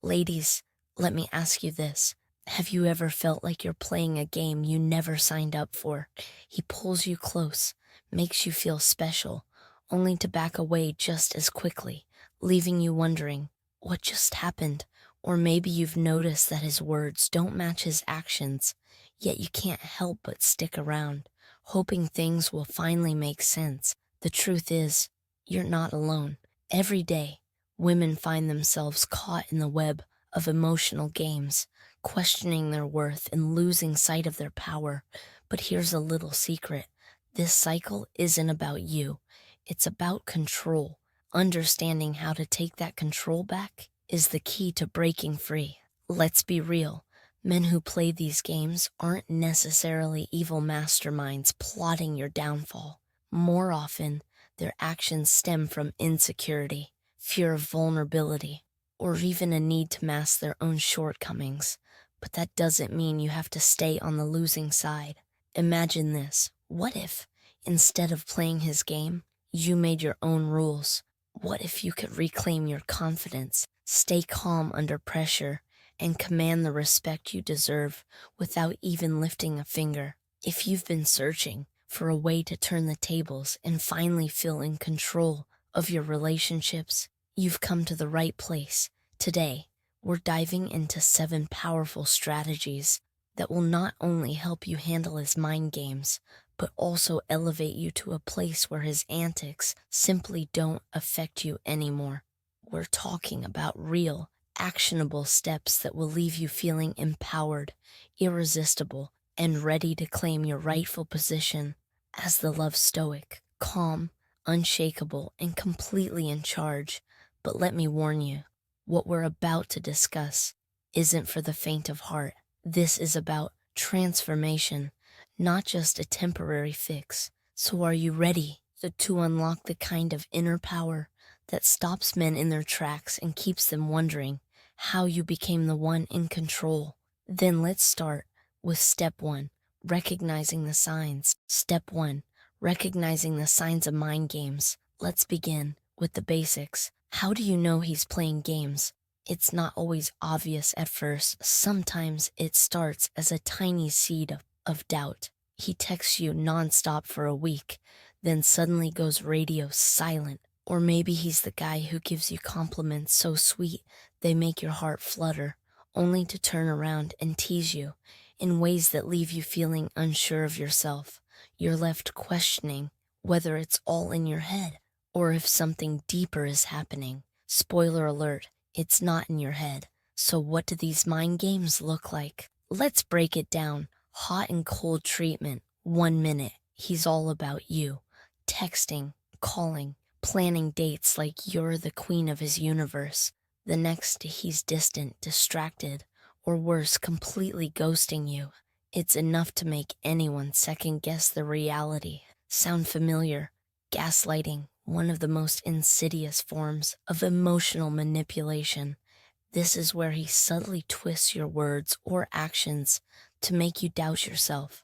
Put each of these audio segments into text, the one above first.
Ladies, let me ask you this. Have you ever felt like you're playing a game you never signed up for? He pulls you close, makes you feel special, only to back away just as quickly, leaving you wondering, what just happened? Or maybe you've noticed that his words don't match his actions, yet you can't help but stick around, hoping things will finally make sense. The truth is, you're not alone. Every day, women find themselves caught in the web of emotional games, questioning their worth and losing sight of their power. But here's a little secret. This cycle isn't about you. It's about control. Understanding how to take that control back is the key to breaking free. Let's be real. Men who play these games aren't necessarily evil masterminds plotting your downfall. More often, their actions stem from insecurity, fear of vulnerability, or even a need to mask their own shortcomings. But that doesn't mean you have to stay on the losing side. Imagine this. What if, instead of playing his game, you made your own rules? What if you could reclaim your confidence, stay calm under pressure, and command the respect you deserve without even lifting a finger? If you've been searching for a way to turn the tables and finally feel in control of your relationships, you've come to the right place. Today, we're diving into 7 powerful strategies that will not only help you handle his mind games, but also elevate you to a place where his antics simply don't affect you anymore. We're talking about real, actionable steps that will leave you feeling empowered, irresistible, and ready to claim your rightful position as the love Stoic, calm, unshakable, and completely in charge. But let me warn you, what we're about to discuss isn't for the faint of heart. This is about transformation, not just a temporary fix. So are you ready to unlock the kind of inner power that stops men in their tracks and keeps them wondering how you became the one in control? Then let's start with step 1, recognizing the signs. Step 1, recognizing the signs of mind games. Let's begin with the basics. How do you know he's playing games? It's not always obvious at first. Sometimes it starts as a tiny seed of doubt. He texts you nonstop for a week, then suddenly goes radio silent. Or maybe he's the guy who gives you compliments so sweet they make your heart flutter, only to turn around and tease you in ways that leave you feeling unsure of yourself. You're left questioning whether it's all in your head or if something deeper is happening. Spoiler alert, it's not in your head. So what do these mind games look like? Let's break it down. Hot and cold treatment. 1 minute, he's all about you. Texting, calling, planning dates like you're the queen of his universe. The next, he's distant, distracted, or worse, completely ghosting you. It's enough to make anyone second guess the reality. Sound familiar? Gaslighting, one of the most insidious forms of emotional manipulation. This is where he subtly twists your words or actions to make you doubt yourself.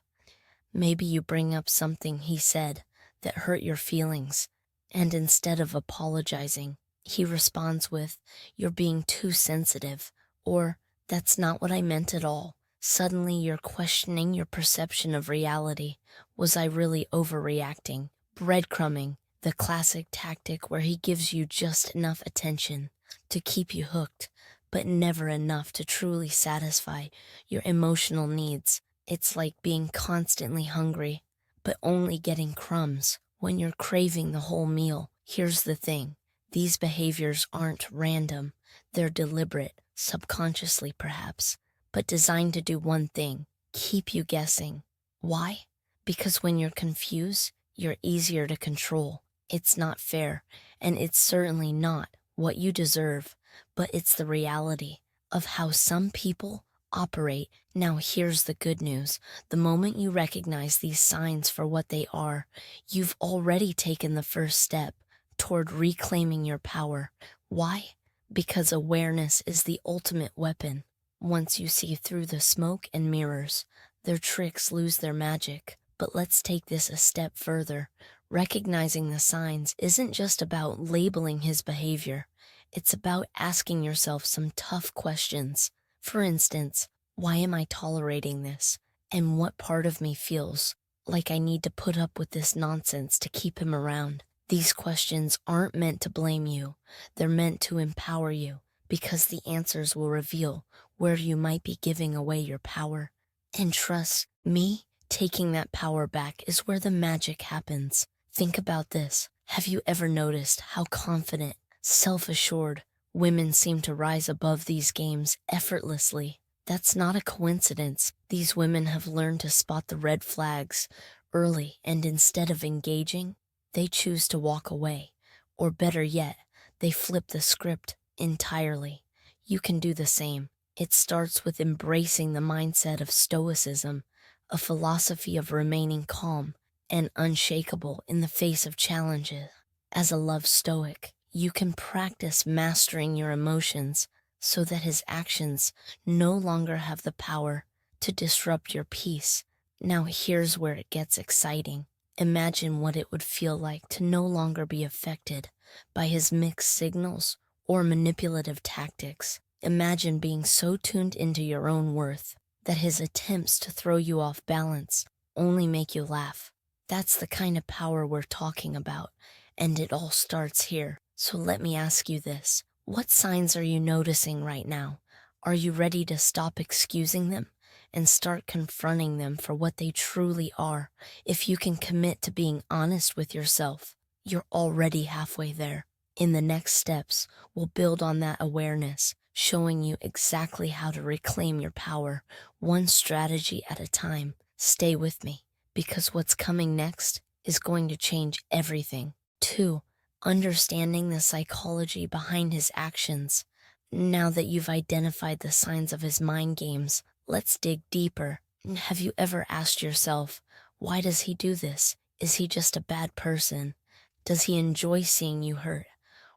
Maybe you bring up something he said that hurt your feelings, and instead of apologizing, he responds with, "You're being too sensitive," or "That's not what I meant at all." Suddenly you're questioning your perception of reality. Was I really overreacting? Breadcrumbing, the classic tactic where he gives you just enough attention to keep you hooked, but never enough to truly satisfy your emotional needs. It's like being constantly hungry, but only getting crumbs when you're craving the whole meal. Here's the thing. These behaviors aren't random. They're deliberate, subconsciously perhaps, but designed to do one thing, keep you guessing. Why? Because when you're confused, you're easier to control. It's not fair, and it's certainly not what you deserve, but it's the reality of how some people operate. Now here's the good news. The moment you recognize these signs for what they are, you've already taken the first step toward reclaiming your power. Why? Because awareness is the ultimate weapon. Once you see through the smoke and mirrors, their tricks lose their magic. But let's take this a step further. Recognizing the signs isn't just about labeling his behavior. It's about asking yourself some tough questions. For instance, why am I tolerating this? And what part of me feels like I need to put up with this nonsense to keep him around? These questions aren't meant to blame you. They're meant to empower you, because the answers will reveal where you might be giving away your power. And trust me, taking that power back is where the magic happens. Think about this. Have you ever noticed how confident, self-assured women seem to rise above these games effortlessly? That's not a coincidence. These women have learned to spot the red flags early, and instead of engaging, they choose to walk away. Or better yet, they flip the script entirely. You can do the same. It starts with embracing the mindset of Stoicism, a philosophy of remaining calm and unshakable in the face of challenges. As a love Stoic, you can practice mastering your emotions so that his actions no longer have the power to disrupt your peace. Now here's where it gets exciting. Imagine what it would feel like to no longer be affected by his mixed signals or manipulative tactics. Imagine being so tuned into your own worth that his attempts to throw you off balance only make you laugh. That's the kind of power we're talking about, and it all starts here. So let me ask you this. What signs are you noticing right now? Are you ready to stop excusing them and start confronting them for what they truly are? If you can commit to being honest with yourself, you're already halfway there. In the next steps, we'll build on that awareness, showing you exactly how to reclaim your power, one strategy at a time. Stay with me, because what's coming next is going to change everything. 2. Understanding the psychology behind his actions. Now that you've identified the signs of his mind games, let's dig deeper. Have you ever asked yourself, why does he do this? Is he just a bad person? Does he enjoy seeing you hurt?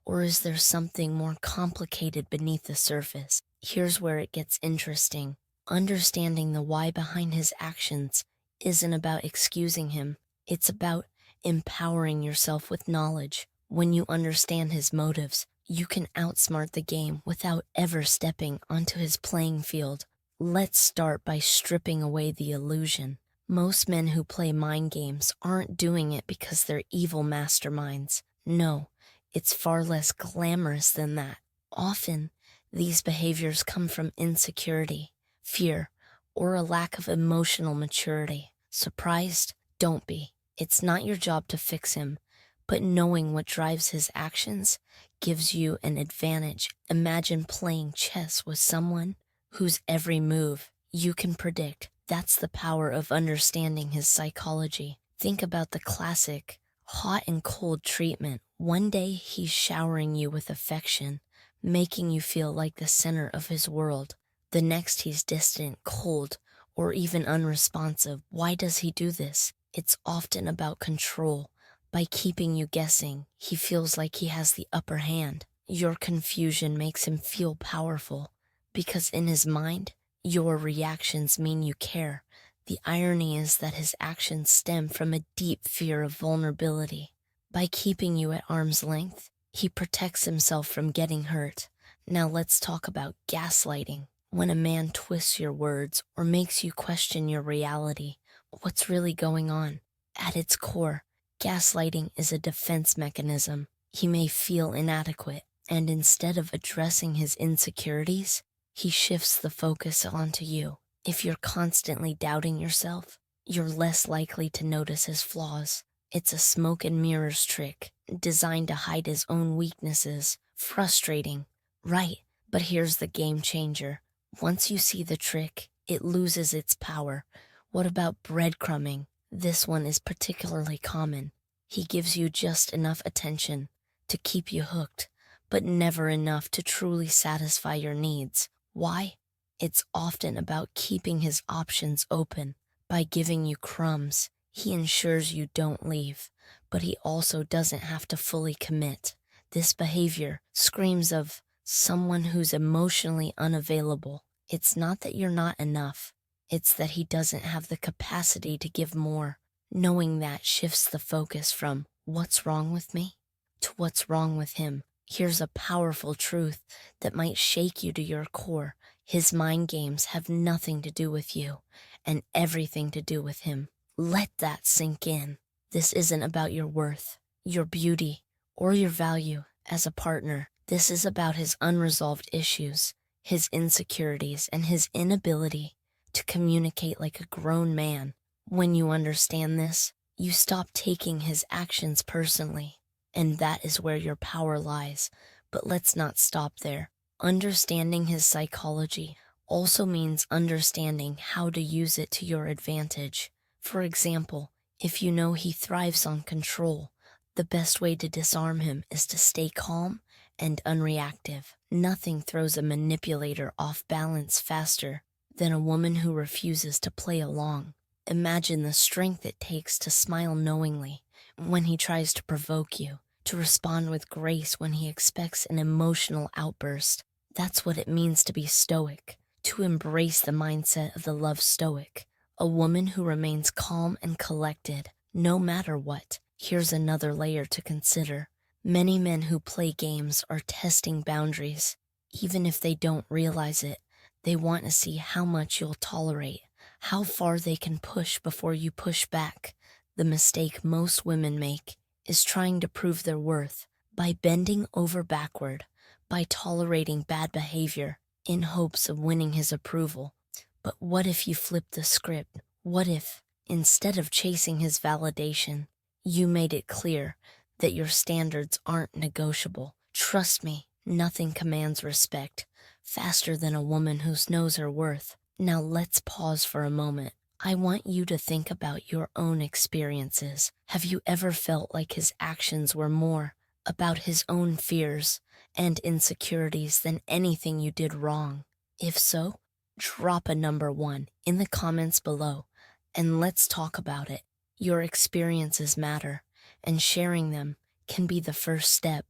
Or is there something more complicated beneath the surface? Here's where it gets interesting. Understanding the why behind his actions isn't about excusing him. It's about empowering yourself with knowledge. When you understand his motives, you can outsmart the game without ever stepping onto his playing field. Let's start by stripping away the illusion. Most men who play mind games aren't doing it because they're evil masterminds. No, it's far less glamorous than that. Often, these behaviors come from insecurity, fear, or a lack of emotional maturity. Surprised? Don't be. It's not your job to fix him, but knowing what drives his actions gives you an advantage. Imagine playing chess with someone whose every move you can predict. That's the power of understanding his psychology. Think about the classic hot and cold treatment. One day he's showering you with affection, making you feel like the center of his world. The next he's distant, cold, or even unresponsive. Why does he do this? It's often about control. By keeping you guessing, he feels like he has the upper hand. Your confusion makes him feel powerful, because in his mind, your reactions mean you care. The irony is that his actions stem from a deep fear of vulnerability. By keeping you at arm's length, he protects himself from getting hurt. Now let's talk about gaslighting. When a man twists your words or makes you question your reality, what's really going on? At its core, gaslighting is a defense mechanism. He may feel inadequate, and instead of addressing his insecurities, he shifts the focus onto you. If you're constantly doubting yourself, you're less likely to notice his flaws. It's a smoke and mirrors trick, designed to hide his own weaknesses. Frustrating, right? But here's the game changer. Once you see the trick, it loses its power. What about breadcrumbing? This one is particularly common. He gives you just enough attention to keep you hooked, but never enough to truly satisfy your needs. Why? It's often about keeping his options open. By giving you crumbs, he ensures you don't leave, but he also doesn't have to fully commit. This behavior screams of someone who's emotionally unavailable. It's not that you're not enough. It's that he doesn't have the capacity to give more. Knowing that shifts the focus from what's wrong with me to what's wrong with him. Here's a powerful truth that might shake you to your core. His mind games have nothing to do with you and everything to do with him. Let that sink in. This isn't about your worth, your beauty, or your value as a partner. This is about his unresolved issues, his insecurities, and his inability to communicate like a grown man. When you understand this, you stop taking his actions personally, and that is where your power lies. But let's not stop there. Understanding his psychology also means understanding how to use it to your advantage. For example, if you know he thrives on control, the best way to disarm him is to stay calm and unreactive. Nothing throws a manipulator off balance faster than a woman who refuses to play along. Imagine the strength it takes to smile knowingly when he tries to provoke you, to respond with grace when he expects an emotional outburst. That's what it means to be stoic, to embrace the mindset of the love stoic, a woman who remains calm and collected, no matter what. Here's another layer to consider. Many men who play games are testing boundaries. Even if they don't realize it, they want to see how much you'll tolerate, how far they can push before you push back. The mistake most women make is trying to prove their worth by bending over backward, by tolerating bad behavior in hopes of winning his approval. But what if you flip the script? What if, instead of chasing his validation, you made it clear that your standards aren't negotiable? Trust me, nothing commands respect faster than a woman who knows her worth. Now let's pause for a moment. I want you to think about your own experiences. Have you ever felt like his actions were more about his own fears and insecurities than anything you did wrong? If so, drop a number 1 in the comments below, and let's talk about it. Your experiences matter, and sharing them can be the first step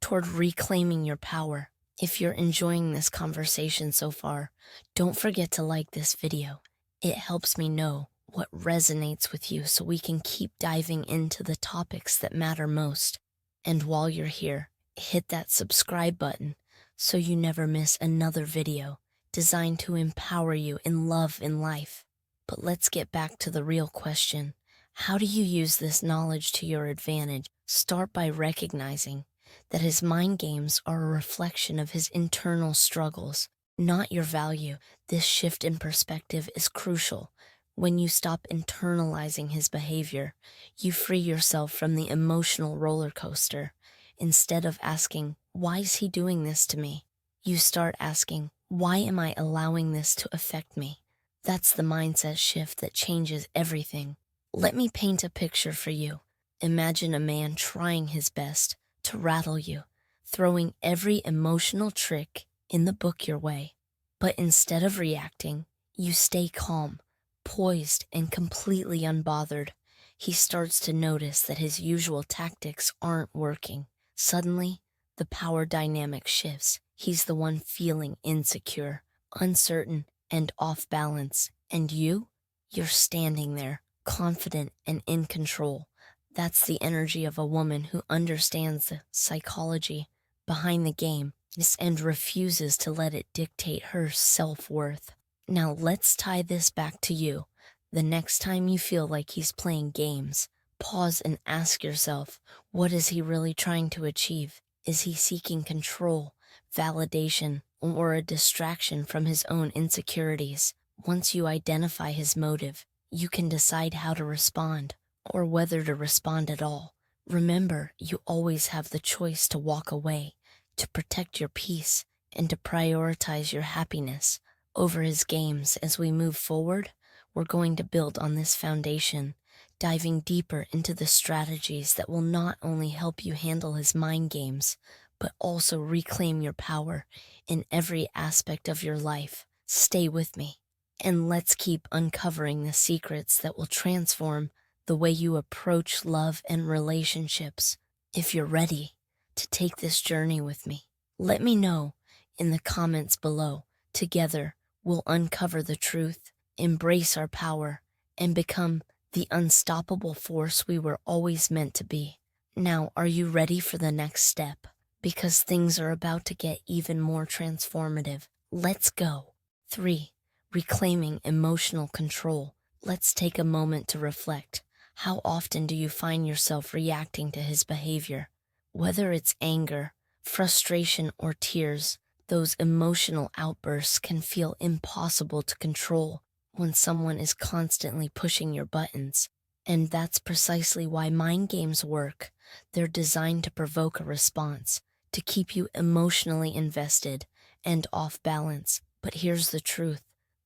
toward reclaiming your power. If you're enjoying this conversation so far, don't forget to like this video. It helps me know what resonates with you so we can keep diving into the topics that matter most. And while you're here, hit that subscribe button so you never miss another video designed to empower you in love and life. But let's get back to the real question. How do you use this knowledge to your advantage? Start by recognizing that his mind games are a reflection of his internal struggles, not your value. This shift in perspective is crucial. When you stop internalizing his behavior, you free yourself from the emotional roller coaster. Instead of asking, "Why is he doing this to me?" you start asking, "Why am I allowing this to affect me?" That's the mindset shift that changes everything. Let me paint a picture for you. Imagine a man trying his best to rattle you, throwing every emotional trick in the book your way. But instead of reacting, you stay calm, poised, and completely unbothered. He starts to notice that his usual tactics aren't working. Suddenly, the power dynamic shifts. He's the one feeling insecure, uncertain, and off balance. And you're standing there, confident and in control. That's the energy of a woman who understands the psychology behind the game and refuses to let it dictate her self-worth. Now let's tie this back to you. The next time you feel like he's playing games, pause and ask yourself, what is he really trying to achieve? Is he seeking control, validation, or a distraction from his own insecurities? Once you identify his motive, you can decide how to respond, or whether to respond at all. Remember, you always have the choice to walk away, to protect your peace, and to prioritize your happiness over his games. As we move forward, we're going to build on this foundation, diving deeper into the strategies that will not only help you handle his mind games, but also reclaim your power in every aspect of your life. Stay with me, and let's keep uncovering the secrets that will transform the way you approach love and relationships. If you're ready to take this journey with me, let me know in the comments below. Together, we'll uncover the truth, embrace our power, and become the unstoppable force we were always meant to be. Now, are you ready for the next step? because things are about to get even more transformative. Let's go. 3. Reclaiming emotional control. Let's take a moment to reflect. How often do you find yourself reacting to his behavior? Whether it's anger, frustration, or tears, those emotional outbursts can feel impossible to control when someone is constantly pushing your buttons. And that's precisely why mind games work. They're designed to provoke a response, to keep you emotionally invested and off balance. But here's the truth.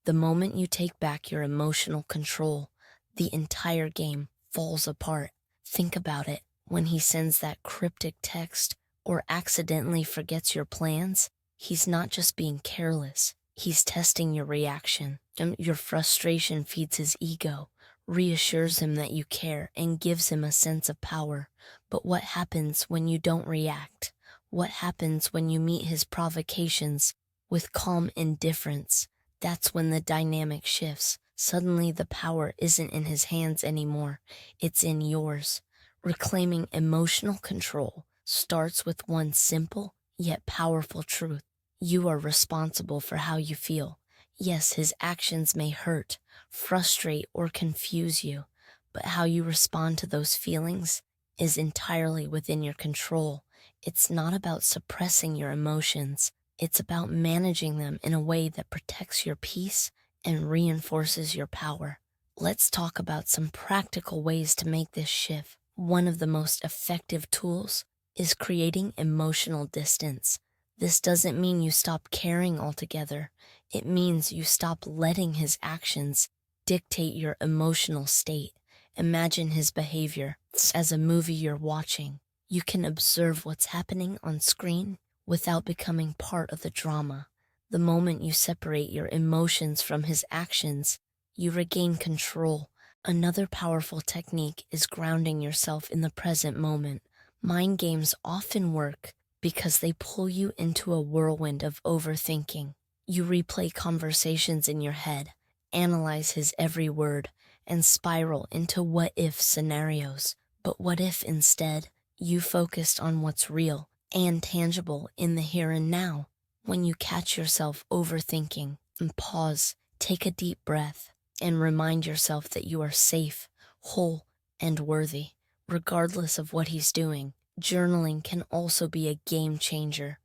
The moment you take back your emotional control, the entire game falls apart. Think about it. When he sends that cryptic text or accidentally forgets your plans, he's not just being careless. He's testing your reaction. Your frustration feeds his ego, reassures him that you care, and gives him a sense of power. But what happens when you don't react? What happens when you meet his provocations with calm indifference? That's when the dynamic shifts. Suddenly the power isn't in his hands anymore, it's in yours. Reclaiming emotional control starts with one simple yet powerful truth. You are responsible for how you feel. Yes, his actions may hurt, frustrate, or confuse you, but how you respond to those feelings is entirely within your control. It's not about suppressing your emotions. It's about managing them in a way that protects your peace and reinforces your power. Let's talk about some practical ways to make this shift. One of the most effective tools is creating emotional distance. This doesn't mean you stop caring altogether. It means you stop letting his actions dictate your emotional state. Imagine his behavior as a movie you're watching. You can observe what's happening on screen without becoming part of the drama. The moment you separate your emotions from his actions, you regain control. Another powerful technique is grounding yourself in the present moment. Mind games often work because they pull you into a whirlwind of overthinking. You replay conversations in your head, analyze his every word, and spiral into what-if scenarios. But what if instead you focused on what's real and tangible in the here and now? When you catch yourself overthinking, pause, take a deep breath, and remind yourself that you are safe, whole, and worthy, regardless of what he's doing. Journaling can also be a game changer.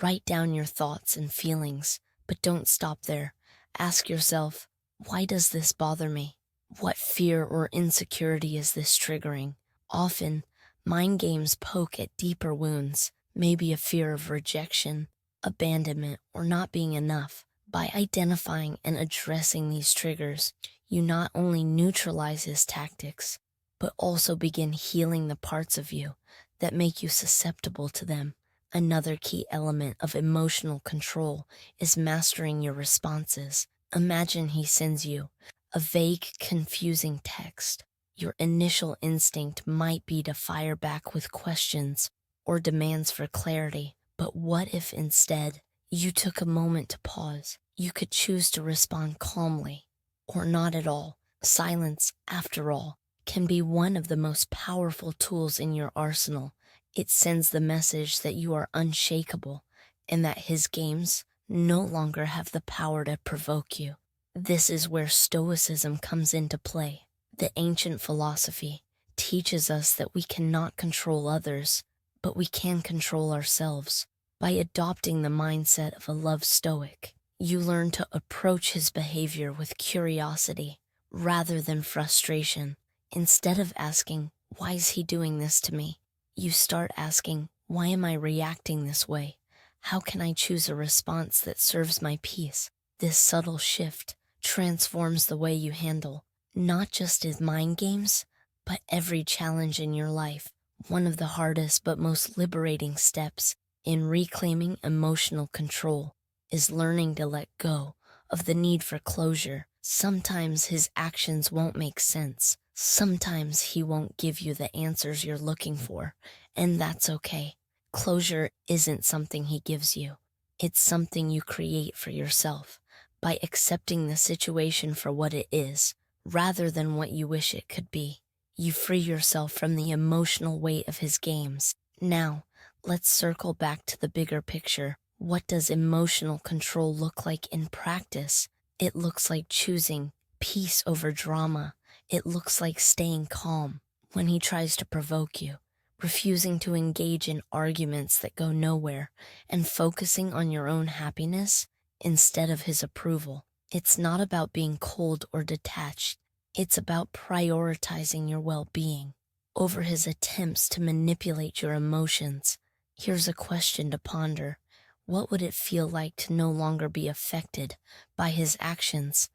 Write down your thoughts and feelings, but don't stop there. Ask yourself, why does this bother me? What fear or insecurity is this triggering? Often, mind games poke at deeper wounds, maybe a fear of rejection, abandonment, or not being enough. By identifying and addressing these triggers, you not only neutralize his tactics, but also begin healing the parts of you that make you susceptible to them. Another key element of emotional control is mastering your responses. Imagine he sends you a vague, confusing text. Your initial instinct might be to fire back with questions or demands for clarity. But what if instead you took a moment to pause? You could choose to respond calmly or not at all. Silence, after all, can be one of the most powerful tools in your arsenal. It sends the message that you are unshakable and that his games no longer have the power to provoke you. This is where Stoicism comes into play. The ancient philosophy teaches us that we cannot control others, but we can control ourselves. By adopting the mindset of a love Stoic, you learn to approach his behavior with curiosity rather than frustration. Instead of asking, why is he doing this to me? You start asking, why am I reacting this way? How can I choose a response that serves my peace? This subtle shift transforms the way you handle not just his mind games, but every challenge in your life. One of the hardest but most liberating steps in reclaiming emotional control is learning to let go of the need for closure. Sometimes his actions won't make sense. Sometimes he won't give you the answers you're looking for, and that's okay. Closure isn't something he gives you. It's something you create for yourself by accepting the situation for what it is, rather than what you wish it could be. You free yourself from the emotional weight of his games. Now, let's circle back to the bigger picture. What does emotional control look like in practice? It looks like choosing peace over drama. It looks like staying calm when he tries to provoke you, refusing to engage in arguments that go nowhere, and focusing on your own happiness instead of his approval. It's not about being cold or detached. It's about prioritizing your well-being over his attempts to manipulate your emotions. Here's a question to ponder. What would it feel like to no longer be affected by his actions?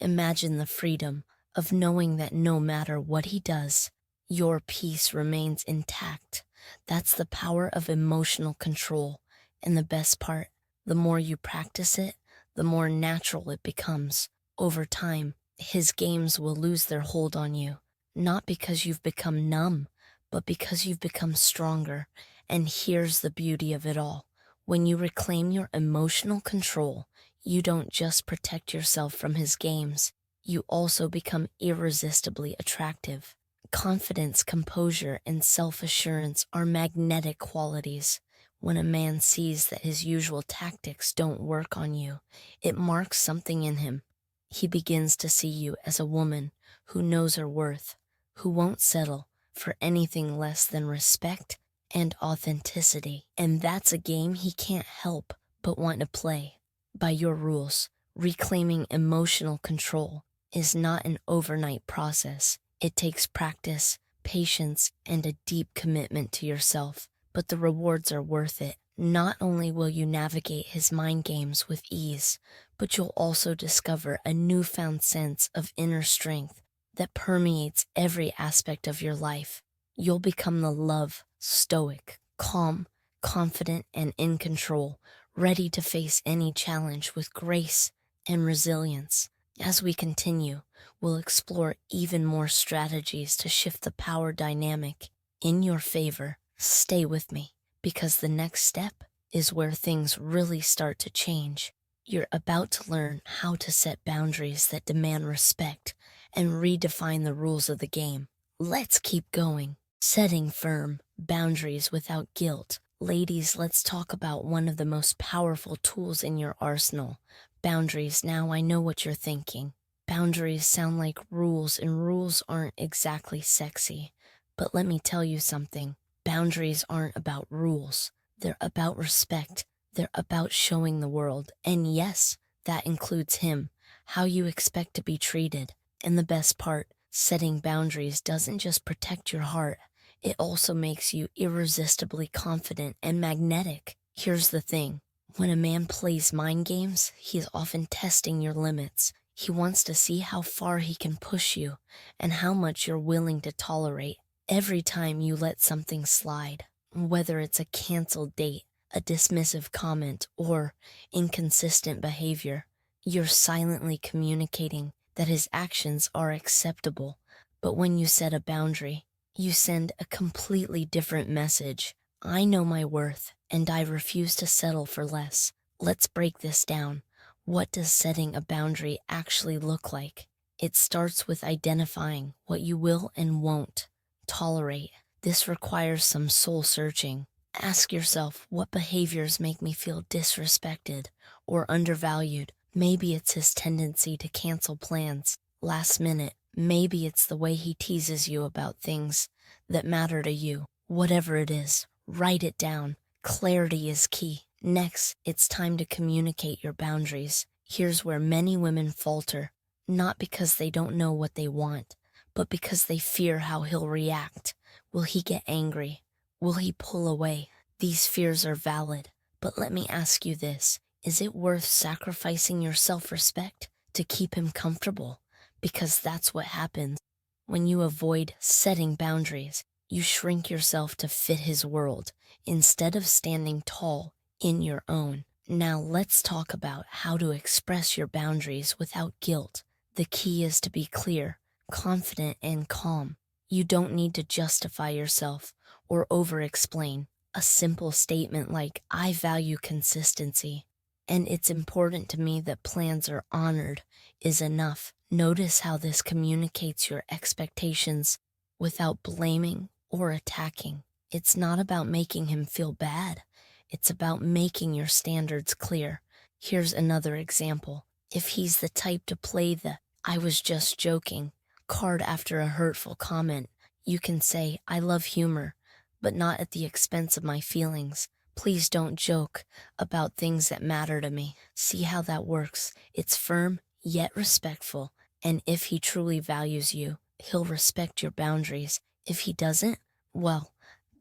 Imagine the freedom of knowing that no matter what he does, your peace remains intact. That's the power of emotional control. And the best part, the more you practice it, the more natural it becomes. Over time, his games will lose their hold on you, not because you've become numb, but because you've become stronger. And here's the beauty of it all. When you reclaim your emotional control, you don't just protect yourself from his games, you also become irresistibly attractive. Confidence, composure, and self-assurance are magnetic qualities. When a man sees that his usual tactics don't work on you, it marks something in him. He begins to see you as a woman who knows her worth, who won't settle for anything less than respect and authenticity. And that's a game he can't help but want to play. By your rules, reclaiming emotional control is not an overnight process. It takes practice, patience, and a deep commitment to yourself. But the rewards are worth it. Not only will you navigate his mind games with ease, but you'll also discover a newfound sense of inner strength that permeates every aspect of your life. You'll become the love, stoic, calm, confident, and in control, ready to face any challenge with grace and resilience. As we continue, we'll explore even more strategies to shift the power dynamic in your favor. Stay with me, because the next step is where things really start to change. You're about to learn how to set boundaries that demand respect and redefine the rules of the game. Let's keep going. Setting firm boundaries without guilt. Ladies, let's talk about one of the most powerful tools in your arsenal. Boundaries. Now I know what you're thinking. Boundaries sound like rules, and rules aren't exactly sexy. But let me tell you something. Boundaries aren't about rules. They're about respect. They're about showing the world, and yes, that includes him, how you expect to be treated. And the best part, setting boundaries doesn't just protect your heart, it also makes you irresistibly confident and magnetic. Here's the thing. When a man plays mind games, he is often testing your limits. He wants to see how far he can push you and how much you're willing to tolerate. Every time you let something slide, whether it's a canceled date, a dismissive comment, or inconsistent behavior, you're silently communicating that his actions are acceptable. But when you set a boundary, you send a completely different message. I know my worth, and I refuse to settle for less. Let's break this down. What does setting a boundary actually look like? It starts with identifying what you will and won't tolerate. This requires some soul searching. Ask yourself, what behaviors make me feel disrespected or undervalued? Maybe it's his tendency to cancel plans last minute. Maybe it's the way he teases you about things that matter to you. Whatever it is, write it down. Clarity is key. Next, it's time to communicate your boundaries. Here's where many women falter, not because they don't know what they want, but because they fear how he'll react. Will he get angry? Will he pull away? These fears are valid, but let me ask you this. Is it worth sacrificing your self-respect to keep him comfortable? Because that's what happens when you avoid setting boundaries. You shrink yourself to fit his world instead of standing tall in your own. Now let's talk about how to express your boundaries without guilt. The key is to be clear, confident, and calm. You don't need to justify yourself or over-explain. A simple statement like, I value consistency, and it's important to me that plans are honored, is enough. Notice how this communicates your expectations without blaming or attacking. It's not about making him feel bad. It's about making your standards clear. Here's another example. If he's the type to play the "I was just joking" card after a hurtful comment, you can say, "I love humor, but not at the expense of my feelings. Please don't joke about things that matter to me." See how that works? It's firm, yet respectful. And if he truly values you, he'll respect your boundaries. If he doesn't, well,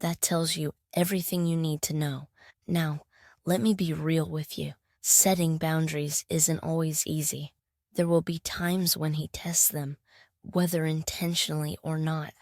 that tells you everything you need to know. Now, let me be real with you. Setting boundaries isn't always easy. There will be times when he tests them, whether intentionally or not.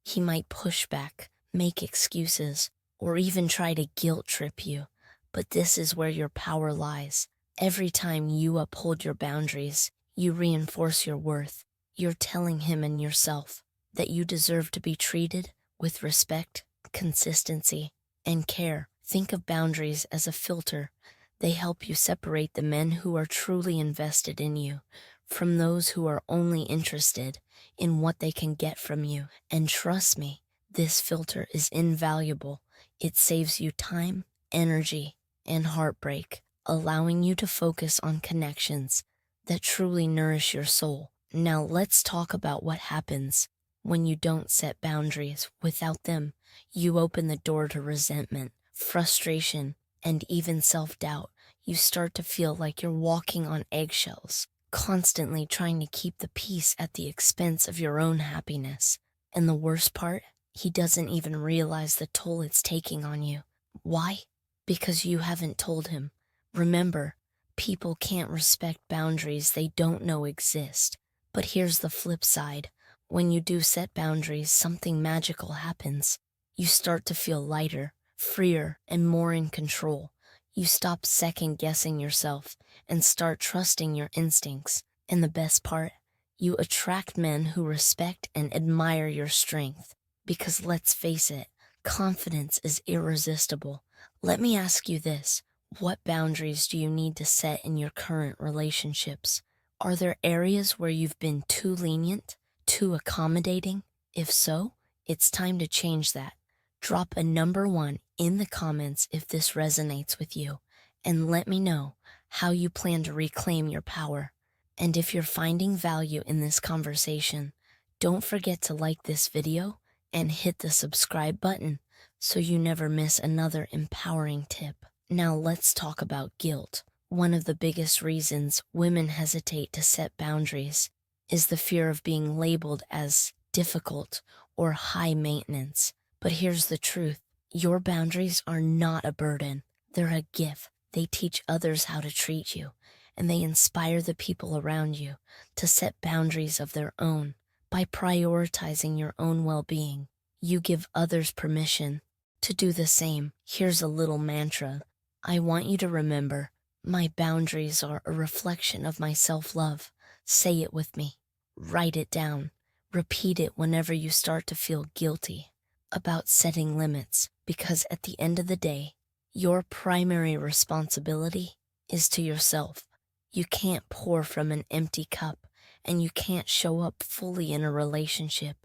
He might push back, make excuses, or even try to guilt trip you. But this is where your power lies. Every time you uphold your boundaries, you reinforce your worth. You're telling him and yourself that you deserve to be treated with respect, consistency, and care. Think of boundaries as a filter. They help you separate the men who are truly invested in you from those who are only interested in what they can get from you. And trust me, this filter is invaluable. It saves you time, energy, and heartbreak, allowing you to focus on connections that truly nourish your soul. Now let's talk about what happens when you don't set boundaries. Without them, you open the door to resentment, frustration, and even self-doubt. You start to feel like you're walking on eggshells, constantly trying to keep the peace at the expense of your own happiness. And the worst part, he doesn't even realize the toll it's taking on you. Why? Because you haven't told him. Remember, people can't respect boundaries they don't know exist. But here's the flip side. When you do set boundaries, something magical happens. You start to feel lighter, freer, and more in control. You stop second-guessing yourself and start trusting your instincts. And the best part, you attract men who respect and admire your strength. Because let's face it, confidence is irresistible. Let me ask you this. What boundaries do you need to set in your current relationships? Are there areas where you've been too lenient, too accommodating? If so, it's time to change that. Drop a number 1 in the comments if this resonates with you, and let me know how you plan to reclaim your power. And if you're finding value in this conversation, don't forget to like this video and hit the subscribe button so you never miss another empowering tip. Now let's talk about guilt. One of the biggest reasons women hesitate to set boundaries is the fear of being labeled as difficult or high maintenance. But here's the truth. Your boundaries are not a burden. They're a gift. They teach others how to treat you, and they inspire the people around you to set boundaries of their own. By prioritizing your own well-being, you give others permission to do the same. Here's a little mantra I want you to remember. My boundaries are a reflection of my self-love. Say it with me. Write it down. Repeat it whenever you start to feel guilty about setting limits, because at the end of the day, your primary responsibility is to yourself. You can't pour from an empty cup, and you can't show up fully in a relationship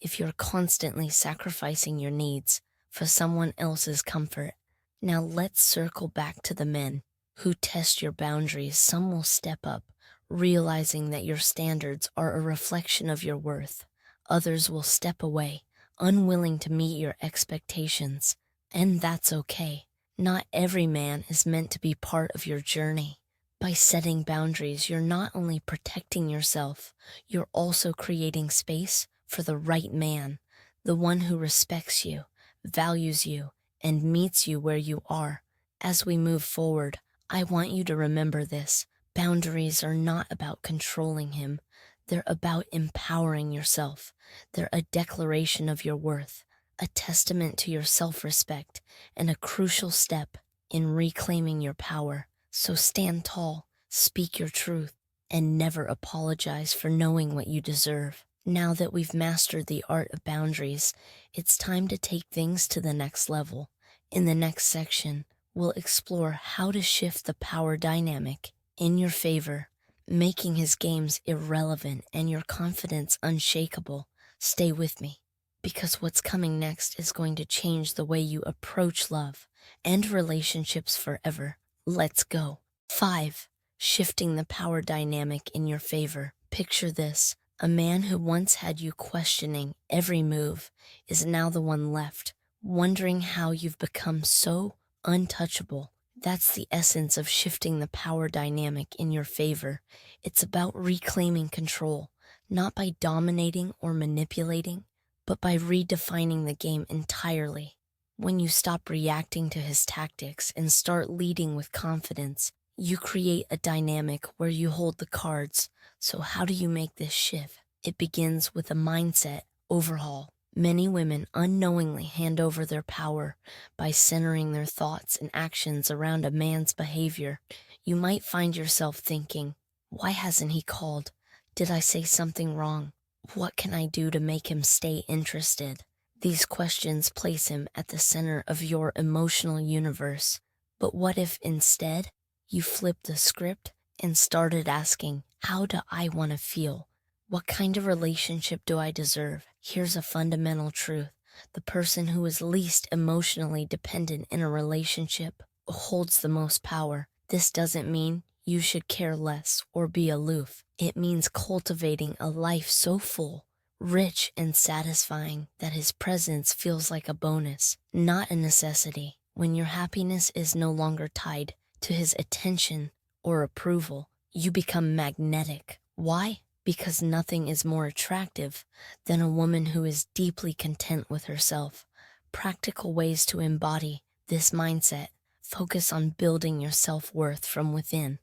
if you're constantly sacrificing your needs for someone else's comfort. Now let's circle back to the men who test your boundaries. Some will step up, realizing that your standards are a reflection of your worth. Others will step away, unwilling to meet your expectations. And that's okay. Not every man is meant to be part of your journey. By setting boundaries, you're not only protecting yourself, you're also creating space for the right man, the one who respects you, values you, and meets you where you are. As we move forward, I want you to remember this. Boundaries are not about controlling him. They're about empowering yourself. They're a declaration of your worth, a testament to your self-respect, and a crucial step in reclaiming your power. So stand tall, speak your truth, and never apologize for knowing what you deserve. Now that we've mastered the art of boundaries, it's time to take things to the next level. In the next section, we'll explore how to shift the power dynamic in your favor, making his games irrelevant and your confidence unshakable. Stay with me. because what's coming next is going to change the way you approach love and relationships forever. Let's go. 5. Shifting the power dynamic in your favor. Picture this. A man who once had you questioning every move is now the one left, wondering how you've become so untouchable. That's the essence of shifting the power dynamic in your favor. It's about reclaiming control, not by dominating or manipulating, but by redefining the game entirely. When you stop reacting to his tactics and start leading with confidence, you create a dynamic where you hold the cards. So how do you make this shift? It begins with a mindset overhaul. Many women unknowingly hand over their power by centering their thoughts and actions around a man's behavior. You might find yourself thinking, why hasn't he called? Did I say something wrong? What can I do to make him stay interested? These questions place him at the center of your emotional universe. But what if instead you flipped the script and started asking, how do I want to feel? What kind of relationship do I deserve? Here's a fundamental truth. The person who is least emotionally dependent in a relationship holds the most power. This doesn't mean you should care less or be aloof. It means cultivating a life so full, rich, and satisfying that his presence feels like a bonus, not a necessity. When your happiness is no longer tied to his attention or approval, you become magnetic. Why? Because nothing is more attractive than a woman who is deeply content with herself. Practical ways to embody this mindset. Focus on building your self-worth from within.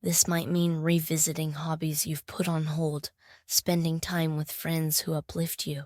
This might mean revisiting hobbies you've put on hold, spending time with friends who uplift you,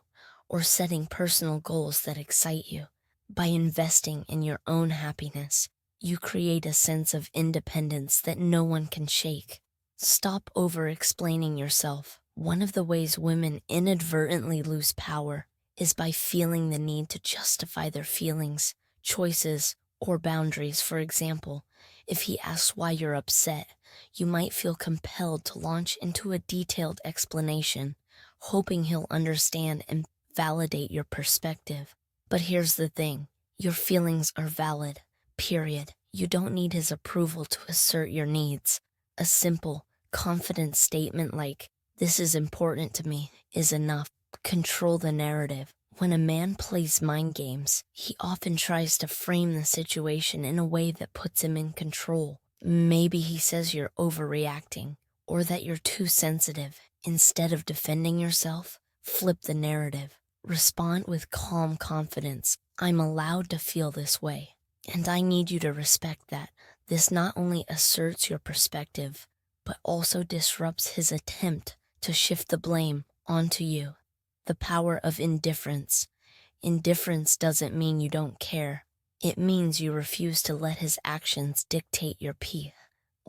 or setting personal goals that excite you. By investing in your own happiness, you create a sense of independence that no one can shake. Stop over-explaining yourself. One of the ways women inadvertently lose power is by feeling the need to justify their feelings, choices, or boundaries. For example, if he asks why you're upset, you might feel compelled to launch into a detailed explanation, hoping he'll understand and validate your perspective. But here's the thing, your feelings are valid, period. You don't need his approval to assert your needs. A simple, confident statement like, "This is important to me," is enough. Control the narrative. When a man plays mind games, he often tries to frame the situation in a way that puts him in control. Maybe he says you're overreacting, or that you're too sensitive. Instead of defending yourself, flip the narrative. Respond with calm confidence. I'm allowed to feel this way, and I need you to respect that. This not only asserts your perspective, but also disrupts his attempt to shift the blame onto you. The power of indifference. Indifference doesn't mean you don't care. It means you refuse to let his actions dictate your peace.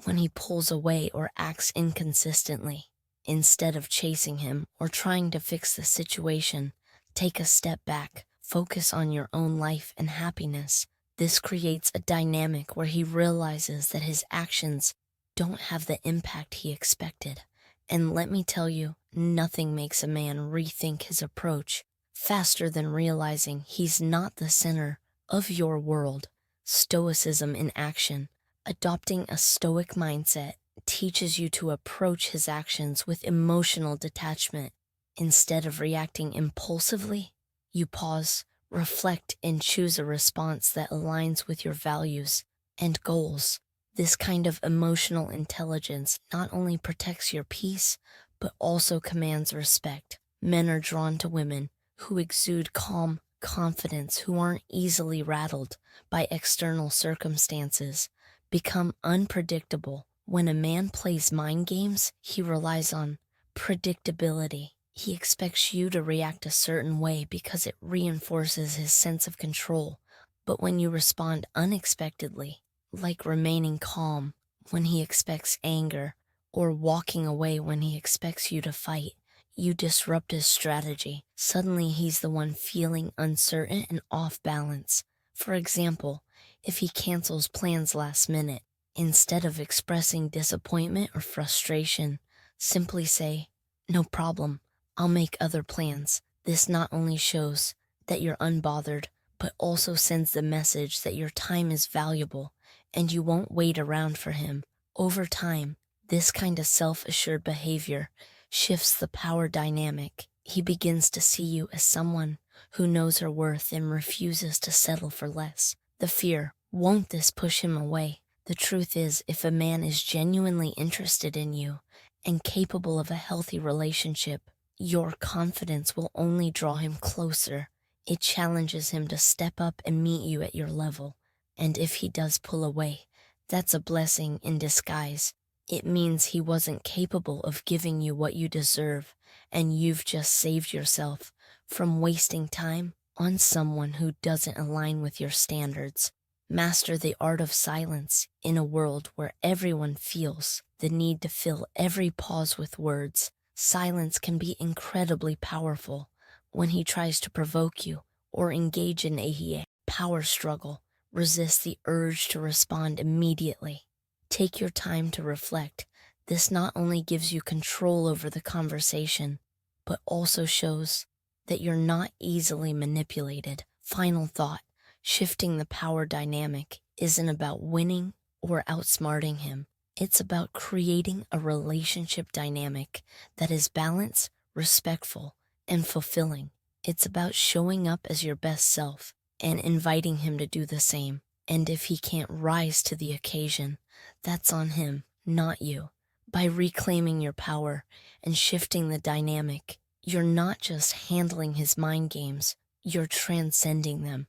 When he pulls away or acts inconsistently, instead of chasing him or trying to fix the situation, take a step back. Focus on your own life and happiness. This creates a dynamic where he realizes that his actions don't have the impact he expected. And let me tell you, nothing makes a man rethink his approach faster than realizing he's not the center of your world. Stoicism in action. Adopting a stoic mindset teaches you to approach his actions with emotional detachment. Instead of reacting impulsively, you pause, reflect, and choose a response that aligns with your values and goals. This kind of emotional intelligence not only protects your peace, but also commands respect. Men are drawn to women who exude calm confidence, who aren't easily rattled by external circumstances. Become unpredictable. When a man plays mind games, he relies on predictability. He expects you to react a certain way because it reinforces his sense of control. But when you respond unexpectedly, like remaining calm when he expects anger, or walking away when he expects you to fight, you disrupt his strategy. Suddenly he's the one feeling uncertain and off balance. For example, if he cancels plans last minute, instead of expressing disappointment or frustration, simply say, "No problem, I'll make other plans." This not only shows that you're unbothered, but also sends the message that your time is valuable and you won't wait around for him. Over time, this kind of self-assured behavior shifts the power dynamic. He begins to see you as someone who knows her worth and refuses to settle for less. The fear, won't this push him away? The truth is, if a man is genuinely interested in you and capable of a healthy relationship, your confidence will only draw him closer. It challenges him to step up and meet you at your level. And if he does pull away, that's a blessing in disguise. It means he wasn't capable of giving you what you deserve, and you've just saved yourself from wasting time on someone who doesn't align with your standards. Master the art of silence in a world where everyone feels the need to fill every pause with words. Silence can be incredibly powerful. When he tries to provoke you or engage in a power struggle, resist the urge to respond immediately. Take your time to reflect. This not only gives you control over the conversation, but also shows that you're not easily manipulated. Final thought, shifting the power dynamic isn't about winning or outsmarting him. It's about creating a relationship dynamic that is balanced, respectful, and fulfilling. It's about showing up as your best self and inviting him to do the same. And if he can't rise to the occasion, that's on him, not you. By reclaiming your power and shifting the dynamic, you're not just handling his mind games, you're transcending them.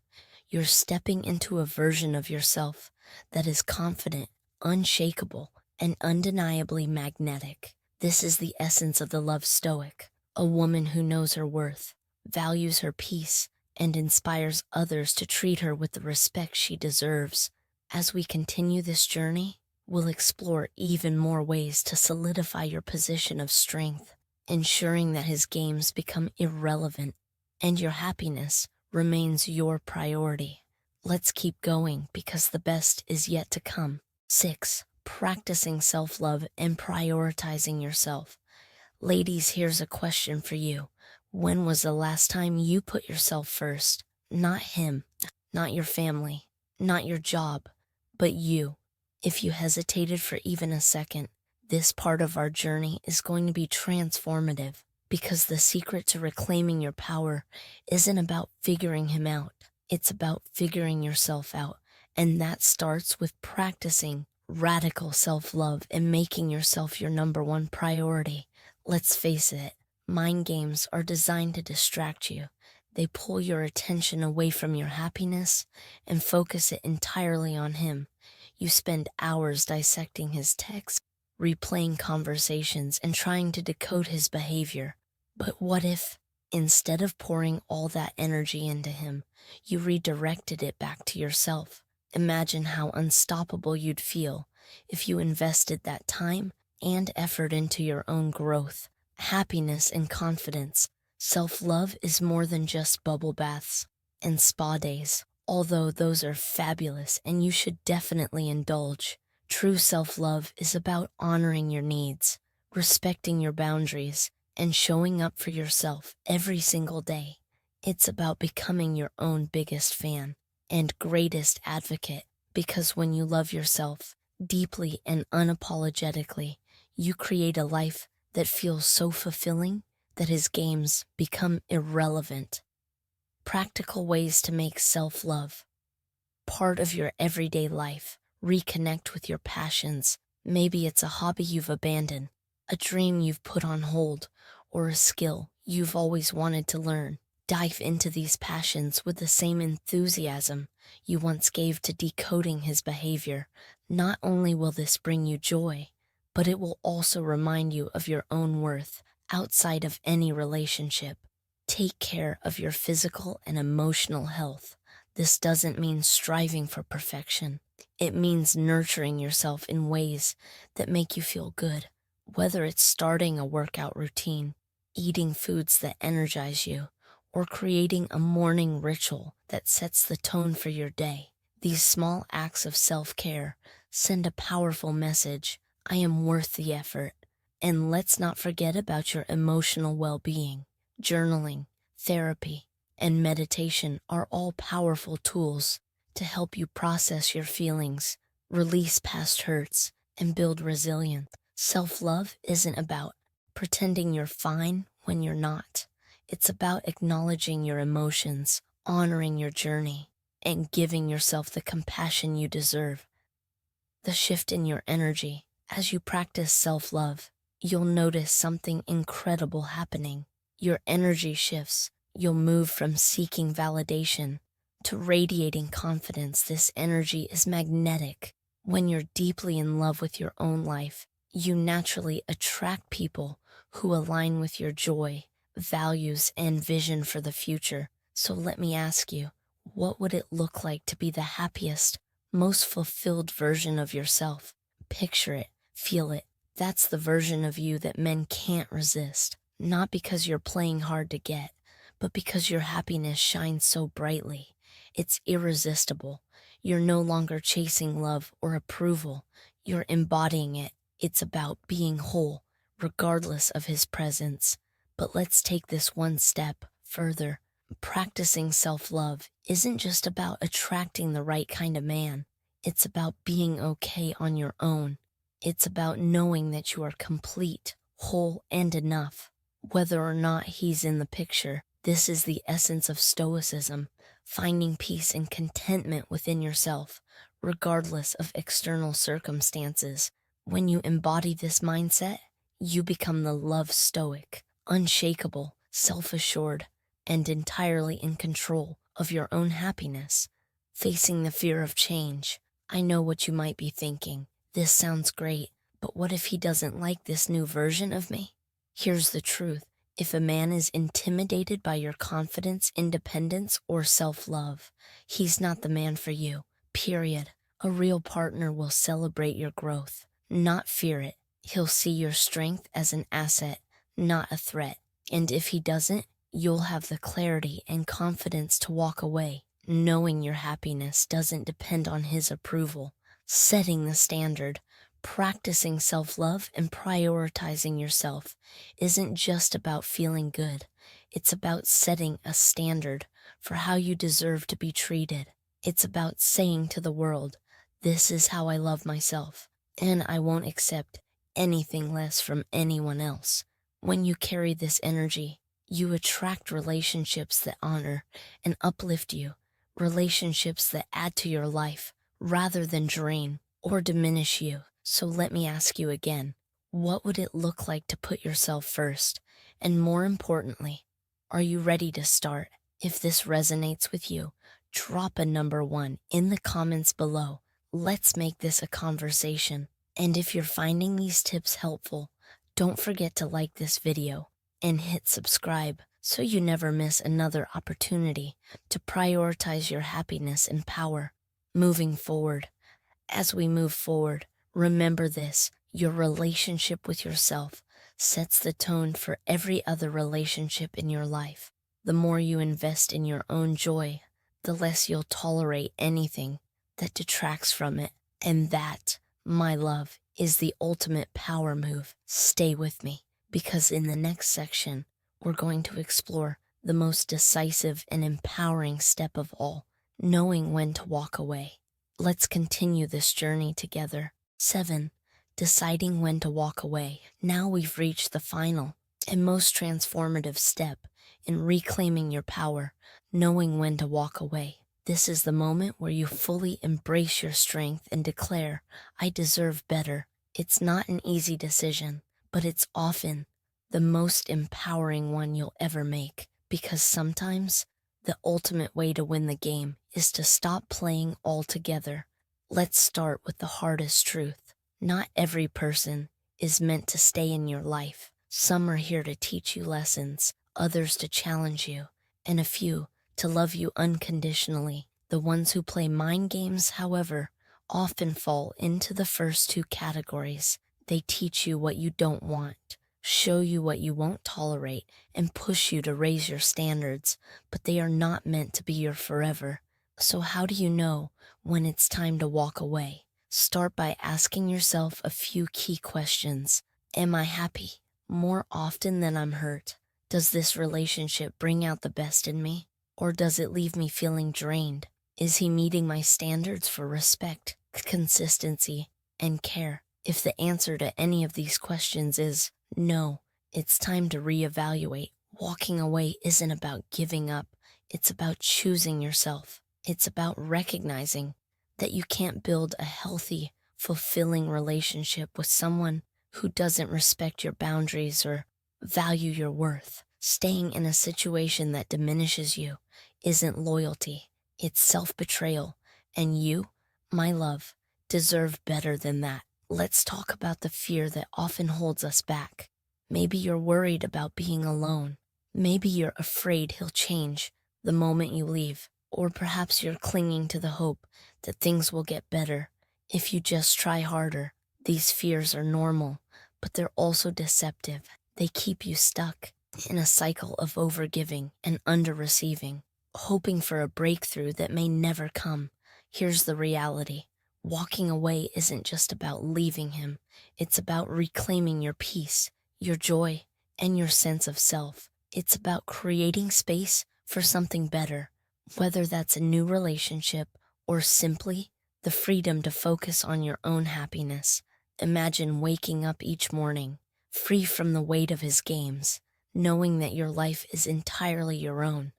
You're stepping into a version of yourself that is confident, unshakable, and undeniably magnetic. This is the essence of the love Stoic, a woman who knows her worth, values her peace, and inspires others to treat her with the respect she deserves. As we continue this journey, we'll explore even more ways to solidify your position of strength, ensuring that his games become irrelevant and your happiness remains your priority. Let's keep going because the best is yet to come. 6. Practicing self-love and prioritizing yourself. Ladies, here's a question for you. When was the last time you put yourself first? Not him, not your family, not your job, but you. If you hesitated for even a second, this part of our journey is going to be transformative, because the secret to reclaiming your power isn't about figuring him out. It's about figuring yourself out. And that starts with practicing radical self-love and making yourself your number one priority. Let's face it, mind games are designed to distract you. They pull your attention away from your happiness and focus it entirely on him. You spend hours dissecting his texts, replaying conversations, and trying to decode his behavior. But what if, instead of pouring all that energy into him, you redirected it back to yourself? Imagine how unstoppable you'd feel if you invested that time and effort into your own growth, happiness, and confidence. Self-love is more than just bubble baths and spa days, although those are fabulous and you should definitely indulge. True self-love is about honoring your needs, respecting your boundaries, and showing up for yourself every single day. It's about becoming your own biggest fan and greatest advocate, because when you love yourself deeply and unapologetically, you create a life that feels so fulfilling that his games become irrelevant. Practical ways to make self-love part of your everyday life. Reconnect with your passions. Maybe it's a hobby you've abandoned, a dream you've put on hold, or a skill you've always wanted to learn. Dive into these passions with the same enthusiasm you once gave to decoding his behavior. Not only will this bring you joy, but it will also remind you of your own worth outside of any relationship. Take care of your physical and emotional health. This doesn't mean striving for perfection. It means nurturing yourself in ways that make you feel good, whether it's starting a workout routine, eating foods that energize you, or creating a morning ritual that sets the tone for your day. These small acts of self-care send a powerful message: I am worth the effort. And let's not forget about your emotional well-being. Journaling, therapy, and meditation are all powerful tools to help you process your feelings, release past hurts, and build resilience. Self-love isn't about pretending you're fine when you're not. It's about acknowledging your emotions, honoring your journey, and giving yourself the compassion you deserve. The shift in your energy. As you practice self-love, you'll notice something incredible happening. Your energy shifts. You'll move from seeking validation to radiating confidence. This energy is magnetic. When you're deeply in love with your own life, you naturally attract people who align with your joy, values, and vision for the future. So let me ask you, what would it look like to be the happiest, most fulfilled version of yourself? Picture it, feel it. That's the version of you that men can't resist. Not because you're playing hard to get, but because your happiness shines so brightly. It's irresistible. You're no longer chasing love or approval. You're embodying it. It's about being whole, regardless of his presence. But let's take this one step further. Practicing self-love isn't just about attracting the right kind of man. It's about being okay on your own. It's about knowing that you are complete, whole, and enough. Whether or not he's in the picture, this is the essence of Stoicism, finding peace and contentment within yourself, regardless of external circumstances. When you embody this mindset, you become the love Stoic, unshakable, self-assured, and entirely in control of your own happiness. Facing the fear of change. I know what you might be thinking. This sounds great, but what if he doesn't like this new version of me? Here's the truth. If a man is intimidated by your confidence, independence, or self-love, he's not the man for you, period. A real partner will celebrate your growth, not fear it. He'll see your strength as an asset, not a threat. And if he doesn't, you'll have the clarity and confidence to walk away, knowing your happiness doesn't depend on his approval. Setting the standard, practicing self-love, and prioritizing yourself isn't just about feeling good. It's about setting a standard for how you deserve to be treated. It's about saying to the world, this is how I love myself, and I won't accept anything less from anyone else. When you carry this energy, you attract relationships that honor and uplift you, relationships that add to your life rather than drain or diminish you. So let me ask you again, what would it look like to put yourself first? And more importantly, are you ready to start? If this resonates with you, drop a number 1 in the comments below. Let's make this a conversation. And if you're finding these tips helpful, don't forget to like this video and hit subscribe so you never miss another opportunity to prioritize your happiness and power. Moving forward. As we move forward, remember this, your relationship with yourself sets the tone for every other relationship in your life. The more you invest in your own joy, the less you'll tolerate anything that detracts from it. And that, my love, is the ultimate power move. Stay with me, because in the next section, we're going to explore the most decisive and empowering step of all, knowing when to walk away. Let's continue this journey together. 7. Deciding when to walk away. Now we've reached the final and most transformative step in reclaiming your power, knowing when to walk away. This is the moment where you fully embrace your strength and declare, I deserve better. It's not an easy decision, but it's often the most empowering one you'll ever make, because sometimes the ultimate way to win the game is to stop playing altogether. Let's start with the hardest truth. Not every person is meant to stay in your life. Some are here to teach you lessons, others to challenge you, and a few to love you unconditionally. The ones who play mind games, however, often fall into the first 2 categories. They teach you what you don't want, show you what you won't tolerate, and push you to raise your standards, but they are not meant to be your forever. So how do you know when it's time to walk away? Start by asking yourself a few key questions. Am I happy? More often than I'm hurt? Does this relationship bring out the best in me? Or does it leave me feeling drained? Is he meeting my standards for respect, consistency, and care? If the answer to any of these questions is no, it's time to reevaluate. Walking away isn't about giving up, it's about choosing yourself. It's about recognizing that you can't build a healthy, fulfilling relationship with someone who doesn't respect your boundaries or value your worth. Staying in a situation that diminishes you isn't loyalty, it's self-betrayal. And you, my love, deserve better than that. Let's talk about the fear that often holds us back. Maybe you're worried about being alone. Maybe you're afraid he'll change the moment you leave. Or perhaps you're clinging to the hope that things will get better if you just try harder. These fears are normal, but they're also deceptive. They keep you stuck in a cycle of overgiving and under-receiving, hoping for a breakthrough that may never come. Here's the reality. Walking away isn't just about leaving him. It's about reclaiming your peace, your joy, and your sense of self. It's about creating space for something better, whether that's a new relationship or simply the freedom to focus on your own happiness. Imagine waking up each morning, free from the weight of his games, knowing that your life is entirely your own.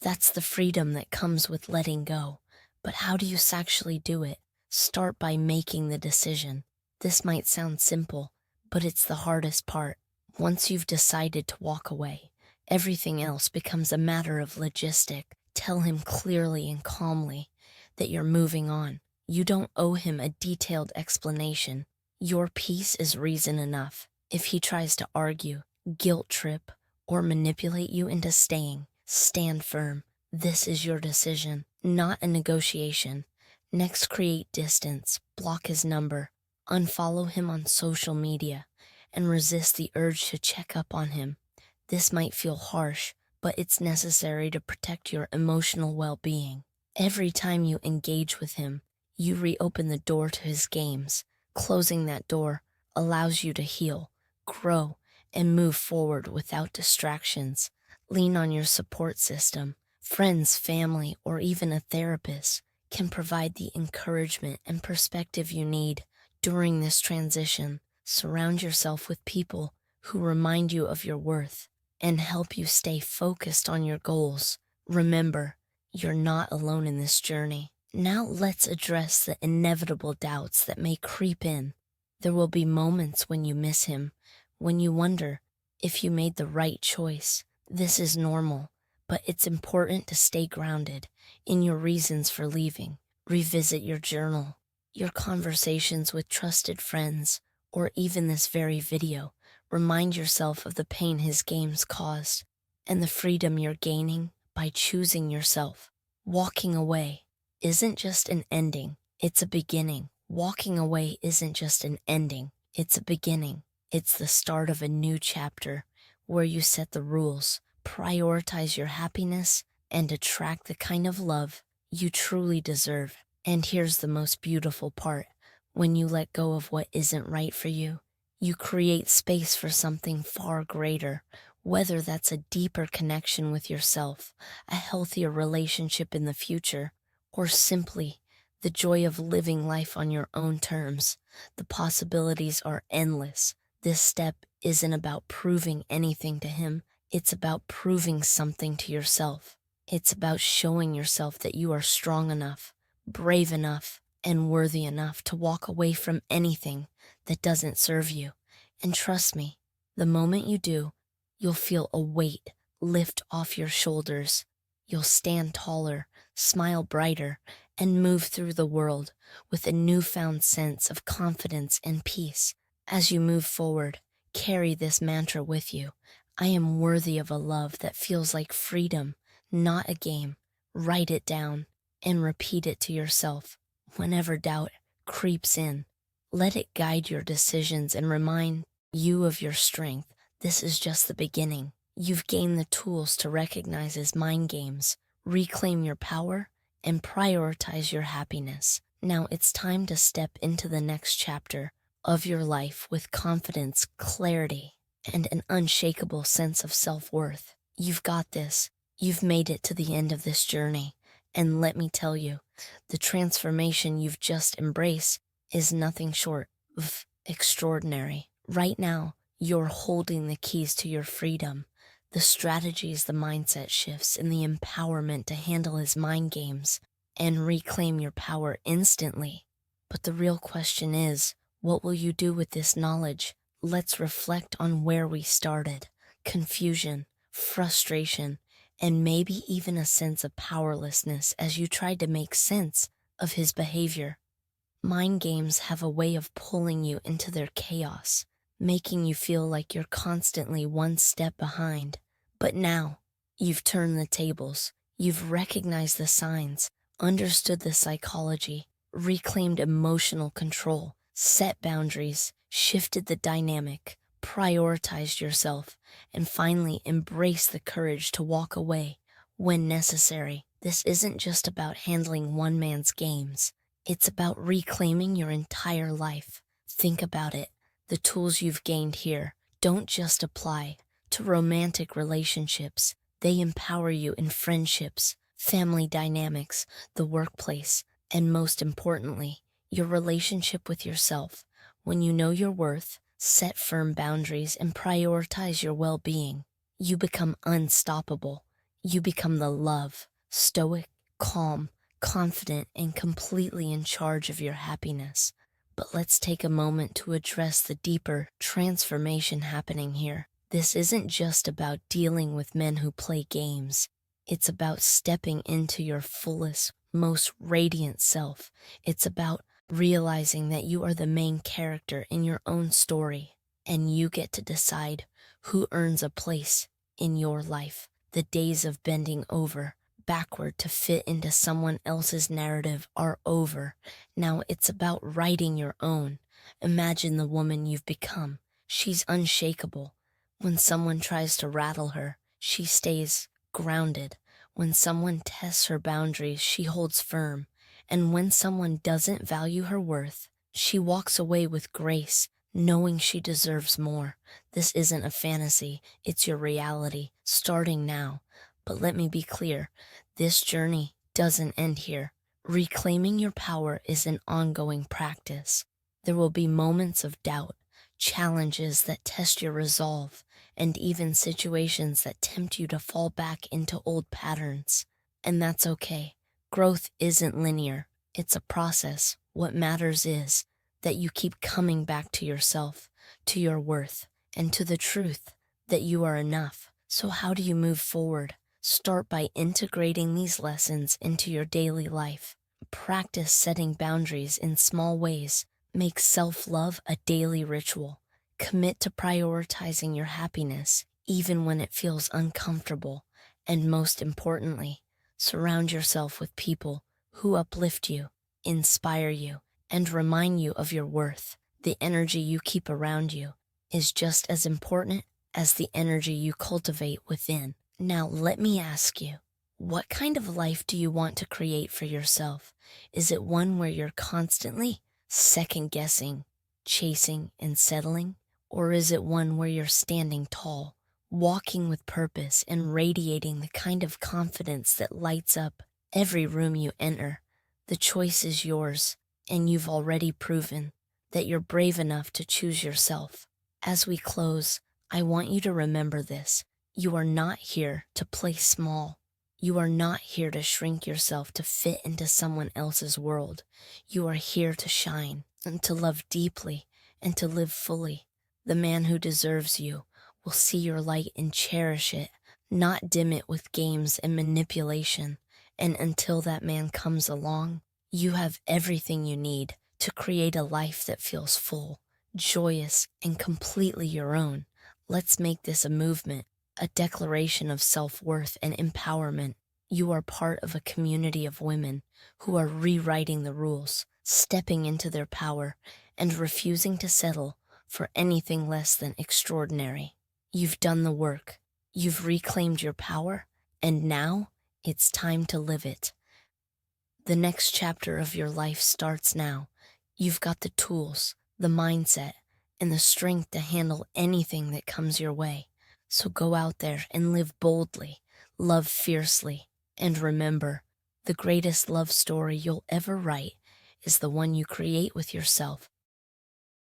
That's the freedom that comes with letting go. But how do you actually do it? Start by making the decision. This might sound simple, but it's the hardest part. Once you've decided to walk away, everything else becomes a matter of logistic. Tell him clearly and calmly that you're moving on. You don't owe him a detailed explanation. Your peace is reason enough. If he tries to argue, guilt trip, or manipulate you into staying, stand firm. This is your decision, not a negotiation. Next, create distance, block his number, unfollow him on social media, and resist the urge to check up on him. This might feel harsh, but it's necessary to protect your emotional well-being. Every time you engage with him, you reopen the door to his games. Closing that door allows you to heal, grow, and move forward without distractions. Lean on your support system. Friends, family, or even a therapist can provide the encouragement and perspective you need during this transition. Surround yourself with people who remind you of your worth and help you stay focused on your goals. Remember, you're not alone in this journey. Now let's address the inevitable doubts that may creep in. There will be moments when you miss him, when you wonder if you made the right choice. This is normal, but it's important to stay grounded in your reasons for leaving. Revisit your journal, your conversations with trusted friends, or even this very video. Remind yourself of the pain his games caused and the freedom you're gaining by choosing yourself. Walking away isn't just an ending, it's a beginning. Walking away isn't just an ending, it's a beginning. It's the start of a new chapter where you set the rules, prioritize your happiness, and attract the kind of love you truly deserve. And here's the most beautiful part. When you let go of what isn't right for you, you create space for something far greater, whether that's a deeper connection with yourself, a healthier relationship in the future, or simply the joy of living life on your own terms. The possibilities are endless. This step isn't about proving anything to him. It's about proving something to yourself. It's about showing yourself that you are strong enough, brave enough, and worthy enough to walk away from anything that doesn't serve you. And trust me, the moment you do, you'll feel a weight lift off your shoulders. You'll stand taller, smile brighter, and move through the world with a newfound sense of confidence and peace. As you move forward, carry this mantra with you. I am worthy of a love that feels like freedom, not a game. Write it down and repeat it to yourself. Whenever doubt creeps in, let it guide your decisions and remind you of your strength. This is just the beginning. You've gained the tools to recognize his mind games, reclaim your power, and prioritize your happiness. Now it's time to step into the next chapter of your life with confidence, clarity, and an unshakable sense of self-worth. You've got this. You've made it to the end of this journey. And let me tell you, the transformation you've just embraced is nothing short of extraordinary. Right now, you're holding the keys to your freedom, the strategies, the mindset shifts, and the empowerment to handle his mind games and reclaim your power instantly. But the real question is, what will you do with this knowledge? Let's reflect on where we started. Confusion, frustration, and maybe even a sense of powerlessness as you tried to make sense of his behavior. Mind games have a way of pulling you into their chaos, making you feel like you're constantly one step behind. But now, you've turned the tables. You've recognized the signs, understood the psychology, reclaimed emotional control, set boundaries, shifted the dynamic, prioritized yourself, and finally embraced the courage to walk away when necessary. This isn't just about handling one man's games. It's about reclaiming your entire life. Think about it. The tools you've gained here don't just apply to romantic relationships. They empower you in friendships, family dynamics, the workplace, and most importantly, your relationship with yourself. When you know your worth, set firm boundaries, and prioritize your well-being, you become unstoppable. You become the love, stoic, calm, confident, and completely in charge of your happiness. But let's take a moment to address the deeper transformation happening here. This isn't just about dealing with men who play games. It's about stepping into your fullest, most radiant self. It's about realizing that you are the main character in your own story, and you get to decide who earns a place in your life. The days of bending over backward to fit into someone else's narrative are over. Now it's about writing your own. Imagine the woman you've become. She's unshakable. When someone tries to rattle her, she stays grounded. When someone tests her boundaries, she holds firm. And when someone doesn't value her worth, she walks away with grace, knowing she deserves more. This isn't a fantasy, it's your reality, starting now. But let me be clear, this journey doesn't end here. Reclaiming your power is an ongoing practice. There will be moments of doubt, challenges that test your resolve, and even situations that tempt you to fall back into old patterns. And that's okay. Growth isn't linear. It's a process. What matters is that you keep coming back to yourself, to your worth, and to the truth that you are enough. So how do you move forward? Start by integrating these lessons into your daily life. Practice setting boundaries in small ways. Make self-love a daily ritual. Commit to prioritizing your happiness, even when it feels uncomfortable. And most importantly, surround yourself with people who uplift you, inspire you, and remind you of your worth. The energy you keep around you is just as important as the energy you cultivate within. Now let me ask you, what kind of life do you want to create for yourself? Is it one where you're constantly second-guessing, chasing, and settling? Or is it one where you're standing tall, walking with purpose, and radiating the kind of confidence that lights up every room you enter? The choice is yours, and you've already proven that you're brave enough to choose yourself. As we close, I want you to remember this. You are not here to play small. You are not here to shrink yourself to fit into someone else's world. You are here to shine, and to love deeply, and to live fully. The man who deserves you will see your light and cherish it, not dim it with games and manipulation. And until that man comes along, you have everything you need to create a life that feels full, joyous, and completely your own. Let's make this a movement, a declaration of self-worth and empowerment. You are part of a community of women who are rewriting the rules, stepping into their power, and refusing to settle for anything less than extraordinary. You've done the work. You've reclaimed your power, and now it's time to live it. The next chapter of your life starts now. You've got the tools, the mindset, and the strength to handle anything that comes your way. So go out there and live boldly, love fiercely, and remember, the greatest love story you'll ever write is the one you create with yourself